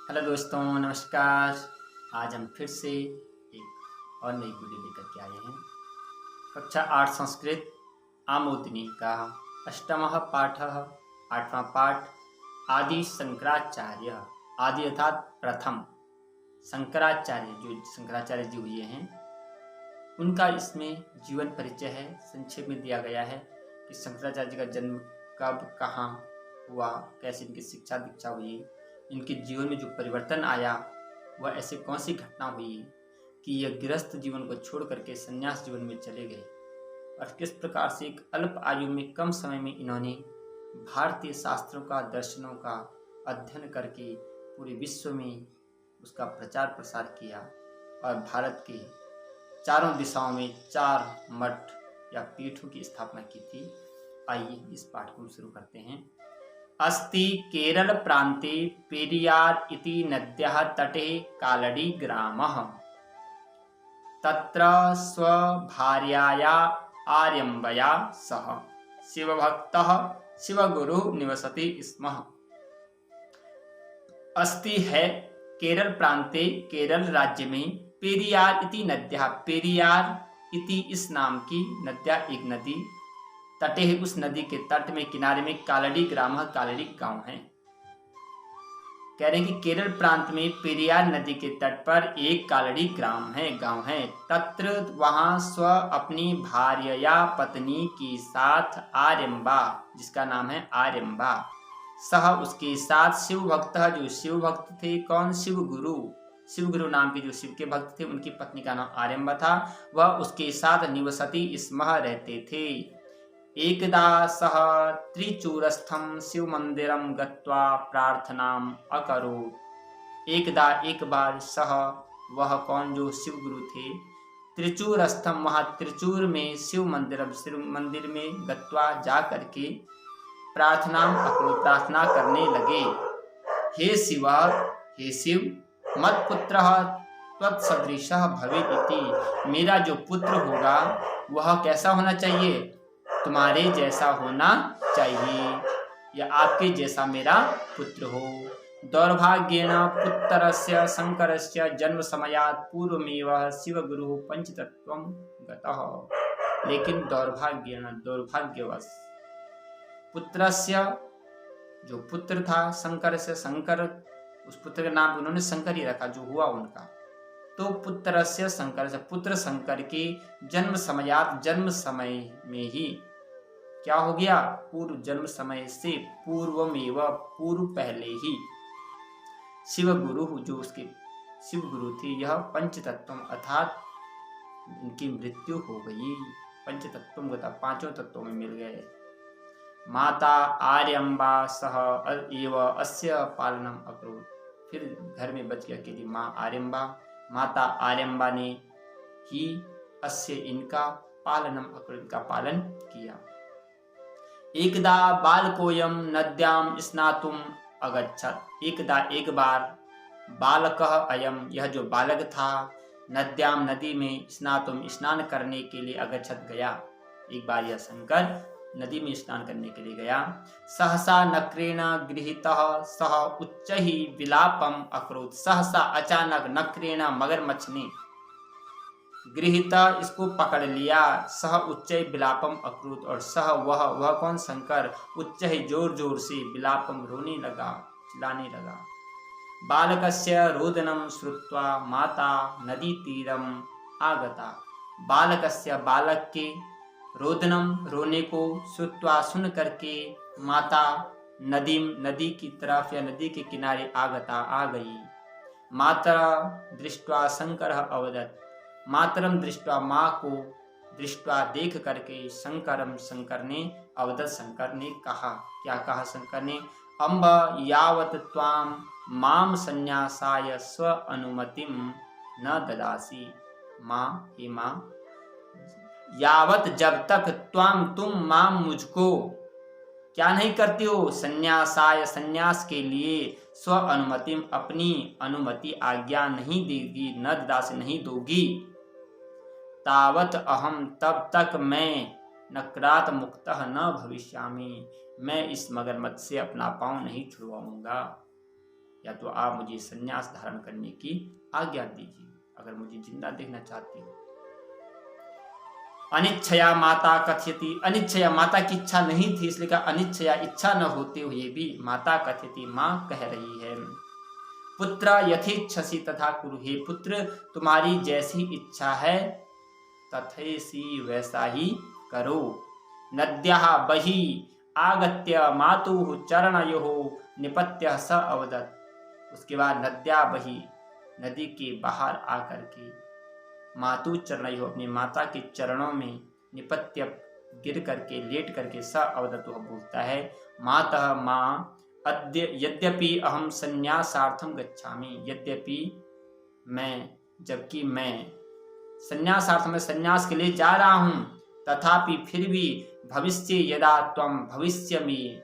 Hello दोस्तों, नमस्कार। आज हम फिर से एक और नई वीडियो लेकर के आए हैं। कक्षा 8 संस्कृत आमोदिनी का अष्टमः पाठः, 8वां पाठ। आदि शंकराचार्य। आदि अर्थात प्रथम। शंकराचार्य जो शंकराचार्य जी हुए हैं, उनका इसमें जीवन परिचय है। संक्षेप में दिया गया है कि शंकराचार्य जी का जन्म कब, कहाँ हुआ, कैसे इनकी शिक्षा दीक्षा हुई, इनके जीवन में जो परिवर्तन आया, वह ऐसे कौन सी घटना हुई कि यह गृहस्थ जीवन को छोड़ करके संन्यास जीवन में चले गए, और किस प्रकार से एक अल्प आयु में, कम समय में इन्होंने भारतीय शास्त्रों का, दर्शनों का अध्ययन करके पूरे विश्व में उसका प्रचार प्रसार किया और भारत के चारों दिशाओं में 4 मठ या पीठों की स्थापना की थी। आइए इस पाठ को शुरू करते हैं। अस्ति केरल प्रान्ते पेरियार इति नद्याः तटे कालडी ग्रामः। तत्र स्वभार्याया आर्यम्बया सह शिवभक्तः शिवगुरुः निवसति स्म। अस्ति है केरल प्रान्ते, केरल राज्य में, पेरियार इति नद्याः, पेरियार इति इस नाम की नद्या, एक नदी, तटे है, उस नदी के तट में, किनारे में, कालड़ी ग्राम, कालड़ी गांव है। कह रहे हैं कि केरल प्रांत में पेरियार नदी के तट पर एक कालड़ी ग्राम है, गांव है। तत्र वहां स्व अपनी भार्य या पत्नी के साथ आर्यम्बा, जिसका नाम है आर्यम्बा, सह उसके साथ शिव भक्त, जो शिव भक्त थे। कौन? शिव गुरु। शिव गुरु नाम के जो शिव के भक्त थे, उनकी पत्नी का नाम आर्यम्बा था। वह उसके साथ निवसति स्म, रहते थे। एकदा सह त्रिचूरस्थं शिवमन्दिरं गत्वा प्रार्थनाम् अकरोत्। एकदा, एक बार, सह वह, कौन? जो शिव गुरु थे, त्रिचूरस्थम, वहाँ त्रिचूर में, शिव मंदिरम, शिव मंदिर में, गत्वा जा करके, प्रार्थनाम अकरोत्, प्रार्थना करने लगे। हे शिव, हे शिव, मत पुत्र त्वत्सदृशः भवेत् इति, मेरा जो पुत्र होगा वह कैसा होना चाहिए? तुम्हारे जैसा होना चाहिए, या आपके जैसा मेरा पुत्र हो। दौर्भाग्येन पुत्रस्य शंकरस्य जन्म समयात् पूर्वमेव शिवगुरुः पंचतत्त्वं गतः। लेकिन दौर्भाग्येन, दुर्भाग्यवश, पुत्रस्य, जो पुत्र था शंकर से, शंकर, उस पुत्र का नाम उन्होंने शंकर ही रखा, जो हुआ उनका। तो पुत्रस्य शंकर से, पुत्र शंकर के जन्म समयात, जन्म समय में ही क्या हो गया? पूर्व, जन्म समय से पूर्वमेव, पूर्व, पहले ही, शिव गुरु, जो उसके शिव गुरु थे, यह पंचतत्वम, अर्थात उनकी मृत्यु हो गई। पंचतत्वम गता, पांचों तत्वों में मिल गए। माता आर्यम्बा सह एव अस्य पालनम अकरोत्। फिर घर में बच गया अकेली माँ आर्यम्बा। माता आर्यम्बा ने ही अस्य, इनका, पालनम अकरोत्, इनका पालन किया। एकदा बालकोयम नद्याम स्नातुम अगच्छत। एकदा, एक बार, बालकः अयम, यह जो बालक था, नद्याम, नदी में, स्नातुम, स्नान करने के लिए, अगच्छत, गया। एक बार यह शंकर नदी में स्नान करने के लिए गया। सहसा नक्रेण गृहीतः सह उच्चैः विलापम अकरोत्। सहसा, अचानक, नक्रेण, मगरमच्छ ने, गृहीता, इसको पकड़ लिया, सह उच्च विलापम अक्रूत, और सह वह कौन? शंकर, उच्च, जोर जोर से, विलापम, रोने लगा, चिल्लाने लगा। बालकस्य रोदनम श्रुत्वा माता नदी तीरम आगता। बालकस्य, बालक के, रोदनम, रोने को, श्रुत्वा, सुन करके, माता नदीम, नदी की तरफ या नदी के किनारे, आगता, आ गई। माता दृष्ट्वा शंकर अवदत्। मातरम दृष्टवा, माँ को, दृष्टवा, देख करके, शंकरम, शंकर ने, अवदत्, शंकर ने कहा। क्या कहा शंकर ने? अम्ब यावत त्वाम माम संन्यासाय स्व अनुमतिम न ददासी। माँ, हे माँ, यावत, जब तक, त्वाम, तुम, माम, मुझको, क्या नहीं करती हो? संन्यासाय, संन्यास के लिए, स्व अनुमतिम, अपनी अनुमति, आज्ञा नहीं देगी, न ददासी, नहीं दोगी। तावत अहम, तब तक मैं, नक्रात मुक्तः न भविष्यामि, मैं इस मगरमच्छ से अपना पांव नहीं छुड़वाऊंगा, या तो आप मुझे संन्यास धारण करने की आज्ञा दीजिए, अगर मुझे जिंदा देखना चाहते हो। अनिच्छया माता कथयति, अनिच्छया माता की इच्छा नहीं थी, इसलिए कहा अनिच्छया, इच्छा न होते हुए भी माता कथयति, माँ कह रही है। पुत्र यथेच्छसि तथा कुरु, हे पुत्र तुम्हारी जैसी इच्छा है तथैसी वैसा ही करो। नद्याः बहि आगत्य मातुः चरणयोः निपत्य स अवदत्, उसके बाद नद्या बही, नदी के बाहर आकर के मातु चरणयोः, अपनी माता के चरणों में निपत्य गिर करके लेट करके स अवदत्, वह बोलता है मातः माँ अद्य यद्यपि अहम संन्यासार्थम गच्छामि, यद्यपि मैं, जबकि मैं संन्यासार्थम में संन्यास के लिए जा रहा हूं, तथापि फिर भी भविष्य यदा त्वं भविष्य में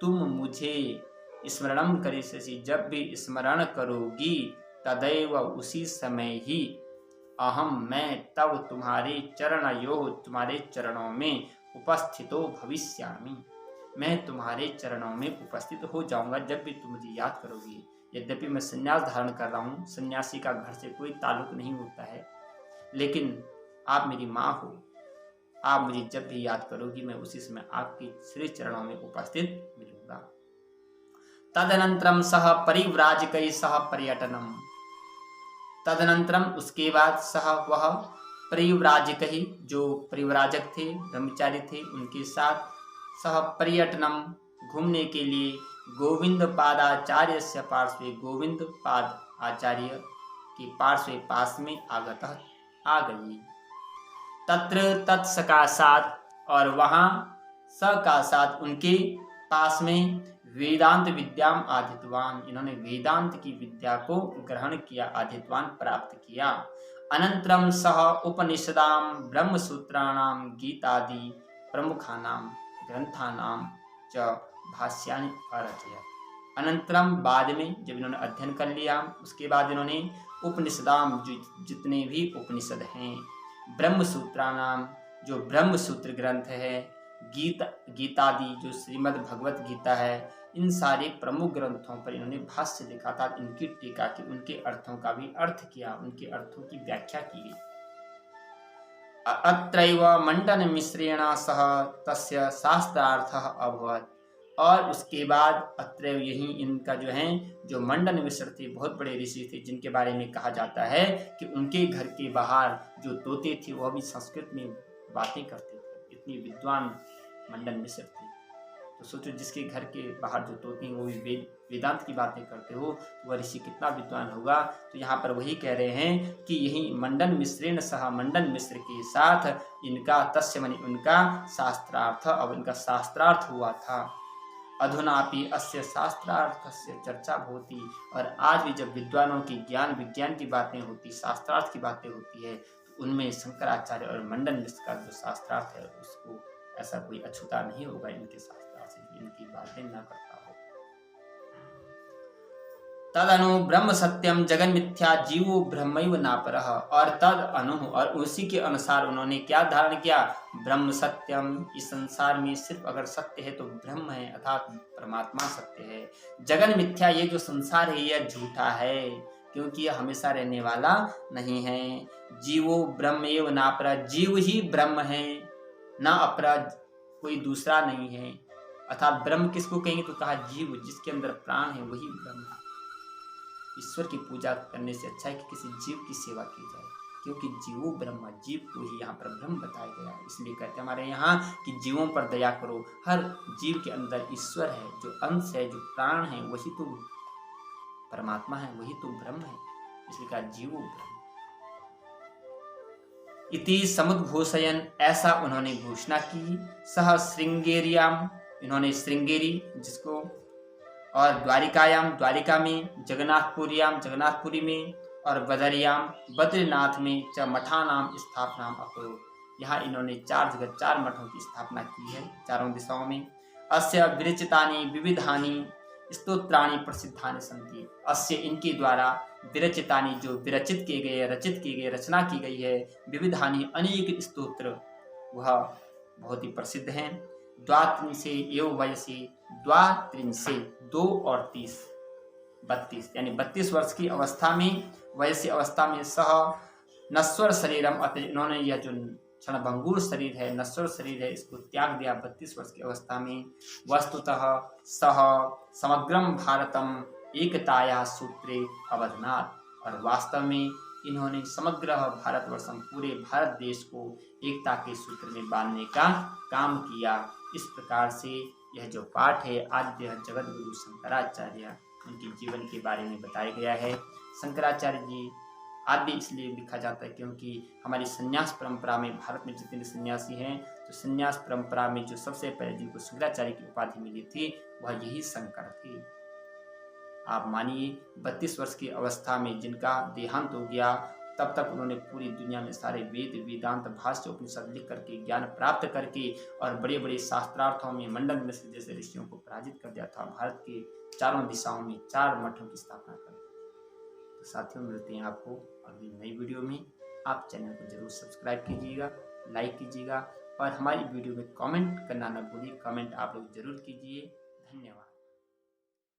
तुम मुझे स्मरणं करिष्यसि, जब भी स्मरण करोगी, तदैव उसी समय ही अहम मैं तब तुम्हारे चरणयोः, तुम्हारे चरणों में उपस्थितो भविष्यामि, मैं तुम्हारे चरणों में उपस्थित हो जाऊंगा जब भी तुम मुझे याद करोगी। यद्यपि मैं संन्यास धारण कर रहा हूँ, सन्यासी का घर से कोई ताल्लुक नहीं होता है, लेकिन आप मेरी माँ हो, आप मुझे जब भी याद करोगी मैं उसी समय आपके श्री चरणों में उपस्थित मिलूंगा। तदनंतरम सह परिव्राजकै सह पर्यटनम, तदनंतरम उसके बाद सह वह परिव्राजकै, जो परिव्राजक थे, ब्रह्मचारी थे, उनके साथ सह पर्यटनम, घूमने के लिए गोविंद पादाचार्य से पार्श्वे, गोविंद पाद आचार्य के पार्श्वे पास में आगत आ गई। तत्र तत्सकाशात, और वहाँ सकाशात उनके पास में वेदांत विद्याम आधितवान, इन्होंने वेदांत की विद्या को ग्रहण किया, आधितवान प्राप्त किया। अनंतरम सह उपनिषदाम ब्रह्मसूत्राणाम गीतादि प्रमुखानाम ग्रंथानाम च भाष्यानि अरचयत्। अनंतरम बाद में जब इन्होंने अध्ययन कर लिया, उसके बाद इन्होंने उपनिषदाम, जो जितने भी उपनिषद हैं, ब्रह्मसूत्राणाम, जो ब्रह्मसूत्र ग्रंथ है, गीतादि, जो श्रीमद् भगवत गीता है, इन सारे प्रमुख ग्रंथों पर इन्होंने भाष्य लिखा था, इनकी टीका की, उनके अर्थों का भी अर्थ किया, उनके अर्थों की व्याख्या की गई। अत्रैव मंडन मिश्रेण सह तस्य शास्त्रार्थः अभवत्, और उसके बाद अत्रैव, यही इनका जो है, जो मंडन मिश्र थे, बहुत बड़े ऋषि थे, जिनके बारे में कहा जाता है कि उनके घर के बाहर जो तोते थे वह भी संस्कृत में बातें करते थे, इतनी विद्वान मंडन मिश्र थे। तो सोचो, जिसके घर के बाहर जो तोते हैं वो भी वेदांत की बातें करते हो, तो वह ऋषि कितना विद्वान होगा। तो यहाँ पर वही कह रहे हैं कि यही मंडन मिश्रेण सह, मंडन मिश्र के साथ इनका, तस्य मनि उनका, शास्त्रार्थ, अब इनका शास्त्रार्थ हुआ था। अधुनापि अस्य शास्त्रार्थस्य चर्चा होती, और आज भी जब विद्वानों की ज्ञान विज्ञान की बातें होती, शास्त्रार्थ की बातें होती है, तो उनमें शंकराचार्य और मंडन मिश्र का जो शास्त्रार्थ है, उसको ऐसा कोई अछूता नहीं होगा इनके शास्त्रार्थ से, इनकी बातें न करता हो। तदनु ब्रह्म सत्यम जगन मिथ्या जीवो ब्रह्मैव नापरः, और तद अनु, और उसी के अनुसार उन्होंने क्या धारण किया, ब्रह्म सत्यम, इस संसार में सिर्फ अगर सत्य है तो ब्रह्म है, अर्थात परमात्मा सत्य है। जगन मिथ्या, ये जो संसार है यह झूठा है, क्योंकि यह हमेशा रहने वाला नहीं है। जीवो ब्रह्मैव नापरः, जीव ही ब्रह्म है, ना अपरा, कोई दूसरा नहीं है। अर्थात ब्रह्म किसको कहेंगे, तो कहा जीव, जिसके अंदर प्राण है वही ब्रह्म है। ईश्वर की पूजा करने से अच्छा है कि किसी जीव की सेवा की जाए, क्योंकि जीवो ब्रह्म, जीव को ही यहाँ पर ब्रह्म बताया गया है। इसलिए कहते हैं हमारे यहाँ कि जीवों पर दया करो, हर जीव के अंदर ईश्वर है, जो अंश है, जो प्राण है, वही तो परमात्मा है, वही तो ब्रह्म है, इसलिए कहा जीवो ब्रह्म। इति समुद्घोषयन्, ऐसा उन्होंने घोषणा की। सह श्रृंगेरियाम, इन्होंने श्रृंगेरी जिसको, और द्वारिकायाम, द्वारिका में, जगन्नाथपुरियाम, जगन्नाथपुरी में, और बदरियाम, बद्रीनाथ में, च मठानाम स्थापनाम अकरो, यहाँ इन्होंने 4 जगह 4 मठों की स्थापना की है, चारों दिशाओं में। अस्य विरचितानि विविधानि स्तोत्राणि प्रसिद्धानि सन्ति, अस्य इनके द्वारा, विरचितानि जो विरचित किए गए, रचित किए गए, रचना की गई है, विविधानि अनेक स्तोत्र, वह बहुत ही प्रसिद्ध हैं। द्वात्रिंशे एव वयसि, द्वात्रिंशे 2 और 30, 32 यानी 32 वर्ष की अवस्था में, वैसी अवस्था में सह नश्वर शरीरम, अतः इन्होंने यह जो क्षणभंगुर शरीर है, नश्वर शरीर है, इसको त्याग दिया 32 वर्ष की अवस्था में। वस्तुतः सह समग्रम भारतम एकताया सूत्रे अवधनात्, और वास्तव में इन्होंने समग्र भारतवर्षम, पूरे भारत देश को एकता के सूत्र में बांधने का काम किया। इस प्रकार से यह जो पाठ है आद्य जगत गुरु शंकराचार्य, उनके जीवन के बारे में बताया गया है। शंकराचार्य जी आदि इसलिए लिखा जाता है क्योंकि हमारी संन्यास परंपरा में, भारत में जितने भी सन्यासी हैं, तो संन्यास परंपरा में जो सबसे पहले जिनको शंकराचार्य की उपाधि मिली थी वह यही शंकर थे। आप मानिए 32 वर्ष की अवस्था में जिनका देहांत हो गया, तब तक उन्होंने पूरी दुनिया में सारे वेद, वेदांत, भाष्य, उपनिषद लिख करके, ज्ञान प्राप्त करके और बड़े बड़े शास्त्रार्थों में मंडन मिश्र जैसे ऋषियों को पराजित कर दिया था। भारत के चारों दिशाओं में 4 मठों की स्थापना कर दी। तो साथियों, मिलते हैं आपको अगली नई वीडियो में। आप चैनल को जरूर सब्सक्राइब कीजिएगा, लाइक कीजिएगा और हमारी वीडियो में कमेंट करना न भूलिए। कमेंट आप लोग जरूर कीजिए। धन्यवाद।